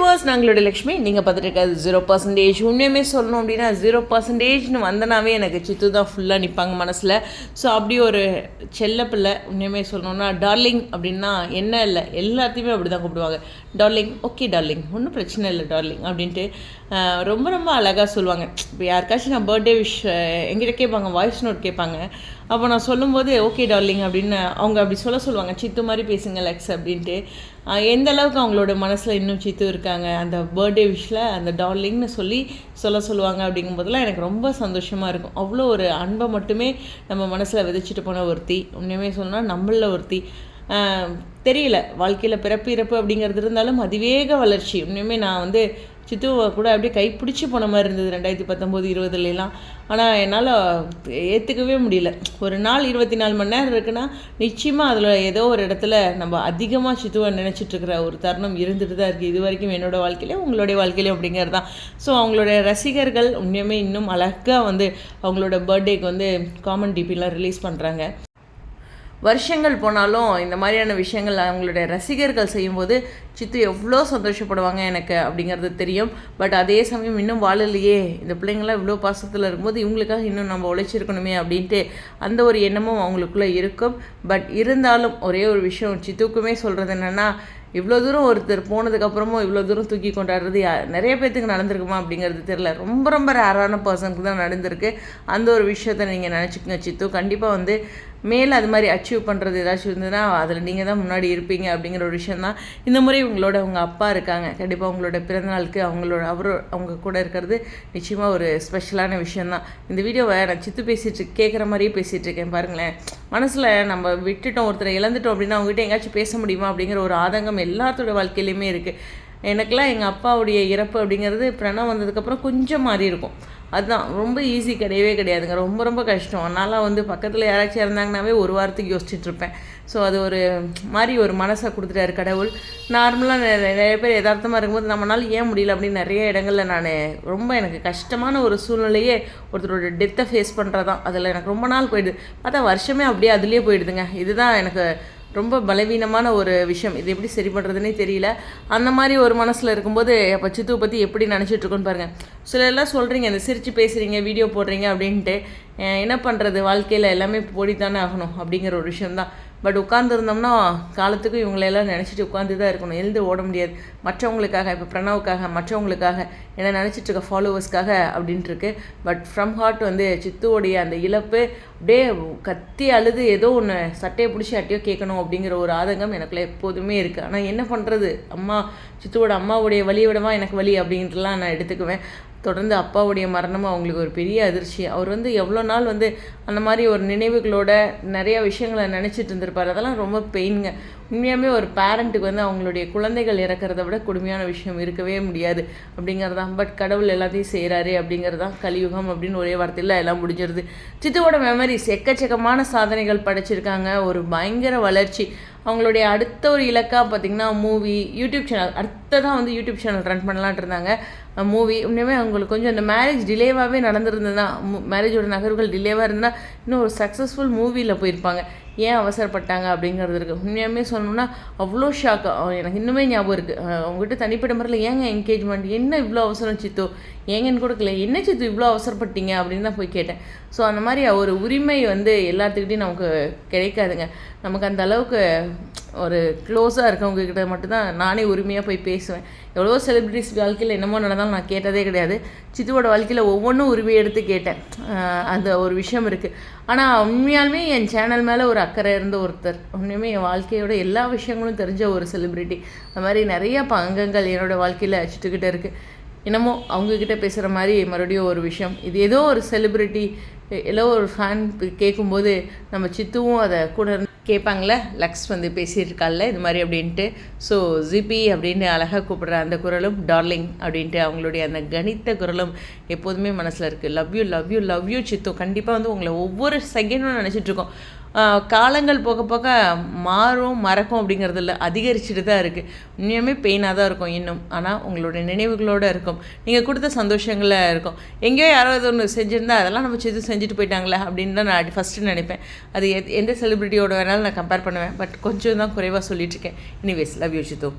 Viewers, நாங்களோட Lakshmi. நீங்கள் பார்த்துட்டு இருக்காது 0%. உண்மையுமே சொல்லணும் அப்படின்னா 0%ன்னு வந்தனாவே எனக்கு சித்து தான் ஃபுல்லாக நிற்பாங்க மனசில். ஸோ அப்படி ஒரு செல்ல பிள்ளை. உண்மையுமே சொல்லணும்னா டார்லிங் அப்படின்னா என்ன இல்லை, எல்லாத்தையுமே அப்படி தான் கூப்பிடுவாங்க. டார்லிங், ஓகே டார்லிங், ஒன்றும் பிரச்சனை இல்லை டார்லிங் அப்படின்ட்டு ரொம்ப ரொம்ப அழகாக சொல்லுவாங்க. இப்போ யாருக்காச்சும் நான் பர்த்டே விஷ் எங்கிட்ட கேட்பாங்க, வாய்ஸ் நோட் கேட்பாங்க. அப்போ நான் சொல்லும்போது ஓகே டார்லிங் அப்படின்னு அவங்க அப்படி சொல்லுவாங்க, சித்து மாதிரி பேசுங்க லக்ஸ் அப்படின்ட்டு. எந்த அளவுக்கு அவங்களோட மனசில் இன்னும் சித்து இருக்காங்க, அந்த பர்த்டே விஷில் அந்த டார்லிங்னு சொல்லுவாங்க அப்படிங்கும்போதெல்லாம் எனக்கு ரொம்ப சந்தோஷமாக இருக்கும். அவ்வளோ ஒரு அன்பை மட்டுமே நம்ம மனசில் விதைச்சிட்டு போன ஒருத்தி. உண்மையுமே சொன்னால் நம்மளில் ஒருத்தி. தெரியல, வாழ்க்கையில் பிறப்பு இறப்பு அப்படிங்கிறது இருந்தாலும் அதிவேக வளர்ச்சி. உண்மையுமே நான் சித்துவை கூட அப்படியே கைப்பிடிச்சி போன மாதிரி இருந்தது 2019-20 ஆனால் என்னால் ஏற்றுக்கவே முடியல. ஒரு நாள் 24 மணி நேரம் இருக்குன்னா நிச்சயமாக அதில் ஏதோ ஒரு இடத்துல நம்ம அதிகமாக சித்துவை நினச்சிட்ருக்கிற ஒரு தருணம் இருந்துட்டு தான் இருக்குது. இது வரைக்கும் என்னோடய வாழ்க்கையிலையும் உங்களுடைய வாழ்க்கையிலையும் அப்படிங்கிறது தான். ஸோ அவங்களுடைய ரசிகர்கள் உண்மையுமே இன்னும் அழகாக அவங்களோட பர்த்டேக்கு காமன் டிபிலாம் ரிலீஸ் பண்ணுறாங்க. வருஷங்கள் போனாலும் இந்த மாதிரியான விஷயங்கள் அவங்களுடைய ரசிகர்கள் செய்யும்போது சித்து எவ்வளோ சந்தோஷப்படுவாங்க எனக்கு அப்படிங்கிறது தெரியும். பட் அதே சமயம் இன்னும் வாழலையே, இந்த பிள்ளைங்களாம் இவ்வளோ பாசத்தில் இருக்கும்போது இவங்களுக்காக இன்னும் நம்ம உழைச்சிருக்கணுமே அப்படின்ட்டு அந்த ஒரு எண்ணமும் அவங்களுக்குள்ளே இருக்கும். பட் இருந்தாலும் ஒரே ஒரு விஷயம் சித்துக்குமே சொல்கிறது என்னென்னா, இவ்வளோ தூரம் ஒருத்தர் போனதுக்கப்புறமும் இவ்வளோ தூரம் தூக்கி கொண்டாடுறது நிறைய பேர்த்துக்கு நடந்திருக்குமா அப்படிங்கிறது தெரியல. ரொம்ப ரொம்ப ரேரான பர்சனுக்கு தான் நடந்திருக்கு. அந்த ஒரு விஷயத்த நீங்கள் நினச்சிக்கோங்க சித்து. கண்டிப்பாக மேலே அது மாதிரி அச்சீவ் பண்ணுறது ஏதாச்சும் இருந்ததுன்னா அதில் நீங்கள் தான் முன்னாடி இருப்பீங்க அப்படிங்கிற ஒரு விஷயந்தான். இந்த முறை உங்கள் அப்பா இருக்காங்க. கண்டிப்பாக உங்களோட பிறந்தநாளுக்கு அவங்க கூட இருக்கிறது நிச்சயமாக ஒரு ஸ்பெஷலான விஷயந்தான். இந்த வீடியோவை நான் சித்து கேட்குற மாதிரியே பேசிகிட்ருக்கேன் பாருங்களேன். மனசில் நம்ம விட்டுட்டோம், ஒருத்தரை இழந்துட்டோம் அப்படின்னா அவங்ககிட்ட எங்கேயாச்சும் பேச முடியுமா அப்படிங்கிற ஒரு ஆதங்கம் எல்லாத்தோட வாழ்க்கையிலையுமே இருக்குது. எனக்கெல்லாம் எங்கள் அப்பாவுடைய இறப்பு அப்படிங்கிறது பிரணவ் வந்ததுக்கப்புறம் கொஞ்சம் மாறி இருக்கும். அதுதான் ரொம்ப ஈஸி கிடையாதுங்க. ரொம்ப ரொம்ப கஷ்டம். அதனால் பக்கத்தில் யாராச்சும் இருந்தாங்கன்னாவே ஒரு வாரத்துக்கு யோசிச்சுட்ருப்பேன். ஸோ அது ஒரு மாதிரி ஒரு மனசை கொடுத்துட்டாரு கடவுள். நார்மலாக நிறைய பேர் யதார்த்தமாக இருக்கும்போது நம்மளால் ஏன் முடியல அப்படின்னு நிறைய இடங்களில் நான் ரொம்ப எனக்கு கஷ்டமான ஒரு சூழ்நிலையே ஒருத்தரோட டெத்தை ஃபேஸ் பண்ணுறதான். அதில் எனக்கு ரொம்ப நாள் போயிடுது. பார்த்தா வருஷமே அப்படியே அதுலேயே போயிடுதுங்க. இதுதான் எனக்கு ரொம்ப பலவீனமான ஒரு விஷயம். இது எப்படி சரி பண்ணுறதுனே தெரியல. அந்த மாதிரி ஒரு மனசில் இருக்கும்போது அப்போ சித்துவை பற்றி எப்படி நினச்சிட்ருக்கோன்னு பாருங்கள். சிலர்லாம் சொல்கிறீங்க, இந்த சிரித்து பேசுகிறீங்க, வீடியோ போடுறீங்க அப்படின்ட்டு. என்ன பண்ணுறது, வாழ்க்கையில் எல்லாமே போடித்தானே ஆகணும் அப்படிங்கிற ஒரு விஷயந்தான். பட் உட்காந்துருந்தோம்னா காலத்துக்கு இவங்களெல்லாம் நினச்சிட்டு உட்காந்து தான் இருக்கணும். எழுந்து ஓட முடியாது. மற்றவங்களுக்காக, இப்போ பிரணவுக்காக, மற்றவங்களுக்காக, என்ன நினச்சிட்ருக்க ஃபாலோவர்ஸ்க்காக அப்படின்ட்டு இருக்கு. பட் ஃப்ரம் ஹார்ட் சித்துவோடைய அந்த இழப்பு அப்படியே கத்தி அழுது ஏதோ ஒன்று சட்டையை பிடிச்சி அட்டையோ கேட்கணும் அப்படிங்கிற ஒரு ஆதங்கம் எனக்குள்ள எப்போதுமே இருக்குது. ஆனால் என்ன பண்ணுறது, சித்துவோட அம்மாவுடைய வலியை விடவா எனக்கு வலி அப்படின்ட்டுலாம் நான் எடுத்துக்குவேன். தொடர்ந்து அப்பாவுடைய மரணமும் அவங்களுக்கு ஒரு பெரிய அதிர்ச்சி. அவர் எவ்வளோ நாள் அந்த மாதிரி ஒரு நினைவுகளோட நிறைய விஷயங்களை நினச்சிட்டு இருந்திருப்பார். அதெல்லாம் ரொம்ப பெயினுங்க. உண்மையாகவே ஒரு பேரண்ட்டுக்கு அவங்களுடைய குழந்தைகள் இறக்கிறத விட கொடுமையான விஷயம் இருக்கவே முடியாது அப்படிங்கிறதான். பட் கடவுள் எல்லாத்தையும் செய்கிறாரு அப்படிங்கிறதான். கலியுகம் அப்படின்னு ஒரே வார்த்தையில் எல்லாம் முடிஞ்சிருது. சித்துவோட மெமரிஸ் எக்கச்சக்கமான சாதனைகள் படைச்சிருக்காங்க. ஒரு பயங்கர வளர்ச்சி. அவங்களுடைய அடுத்த ஒரு இலக்காக பார்த்திங்கன்னா மூவி, யூடியூப் சேனல். அடுத்ததான் யூடியூப் சேனல் ரன் பண்ணலான்ட்டு இருந்தாங்க. மூவி உண்மையுமே அவங்களுக்கு கொஞ்சம் அந்த மேரேஜ் டிலேவாகவே நடந்திருந்ததுன்னா, மேரேஜோட நகர்வுகள் டிலேவாக இருந்தால் இன்னும் ஒரு சக்ஸஸ்ஃபுல் மூவியில் போயிருப்பாங்க. ஏன் அவசரப்பட்டாங்க அப்படிங்கிறது இருக்குது. உண்மையாகவே சொல்லணும்னா அவ்வளோ ஷாக்கு. எனக்கு இன்னுமே ஞாபகம் இருக்குது. அவங்ககிட்ட தனிப்பட்ட முறையில் ஏங்க என்கேஜ்மெண்ட், என்ன இவ்வளோ அவசரம் சித்து, ஏங்கன்னு கொடுக்கல, என்ன சித்து இவ்வளோ அவசரப்பட்டீங்க அப்படின்னு தான் போய் கேட்டேன். ஸோ அந்த மாதிரி ஒரு உரிமை எல்லாத்துக்கிட்டையும் நமக்கு கிடைக்காதுங்க. நமக்கு அந்த அளவுக்கு ஒரு க்ளோஸாக இருக்கவங்கக்கிட்ட மட்டும்தான் நானே உரிமையாக போய் பேசுவேன். எவ்வளோ செலிப்ரிட்டிஸ் வாழ்க்கையில் என்னமோ நடந்தாலும் நான் கேட்டதே கிடையாது. சித்துவோட வாழ்க்கையில் ஒவ்வொன்றும் உரிமை எடுத்து கேட்டேன். அந்த ஒரு விஷயம் இருக்குது. ஆனால் உண்மையாலுமே என் சேனல் மேலே ஒரு அக்கறை இருந்த ஒருத்தர், உண்மையுமே என் வாழ்க்கையோட எல்லா விஷயங்களும் தெரிஞ்ச ஒரு செலிப்ரிட்டி. அந்த மாதிரி நிறைய பங்கங்கள் என்னோடய வாழ்க்கையில் சித்துக்கிட்டே இருக்குது. என்னமோ அவங்கக்கிட்ட பேசுகிற மாதிரி மறுபடியும் ஒரு விஷயம். இது ஏதோ ஒரு செலிப்ரிட்டி, ஏதோ ஒரு ஃபேன் கேட்கும்போது நம்ம சித்துவும் அதை கூட கேட்பாங்களே, லக்ஸ் பேசியிருக்காள்ல இது மாதிரி அப்படின்ட்டு. ஸோ ஜிபி அப்படின்னு அழகாக கூப்பிடுற அந்த குரலும், டார்லிங் அப்படின்ட்டு அவங்களுடைய அந்த கணித்த குரலும் எப்போதுமே மனசில் இருக்குது. Love you love you love you Siddhu. கண்டிப்பாக உங்களை ஒவ்வொரு செகண்டும் நினச்சிட்ருக்கோம். காலங்கள் போக போக மறக்கும் அப்படிங்கிறது இல்லை, அதிகரிச்சுட்டு தான் இருக்குது. உண்மையுமே பெயினாக தான் இருக்கும் இன்னும். ஆனால் உங்களுடைய நினைவுகளோடு இருக்கும், நீங்கள் கொடுத்த சந்தோஷங்களாக இருக்கும். எங்கேயோ யாராவது ஒன்று செஞ்சுருந்தா அதெல்லாம் நம்ம செஞ்சுட்டு போயிட்டாங்களே அப்படின்னு தான் நான் ஃபஸ்ட்டு நினைப்பேன். அது எந்த செலிப்ரிட்டியோட வேணாலும் நான் கம்பேர் பண்ணுவேன். பட் கொஞ்சம் தான் குறைவாக சொல்லிட்டுருக்கேன். Anyways, love you Sidhu.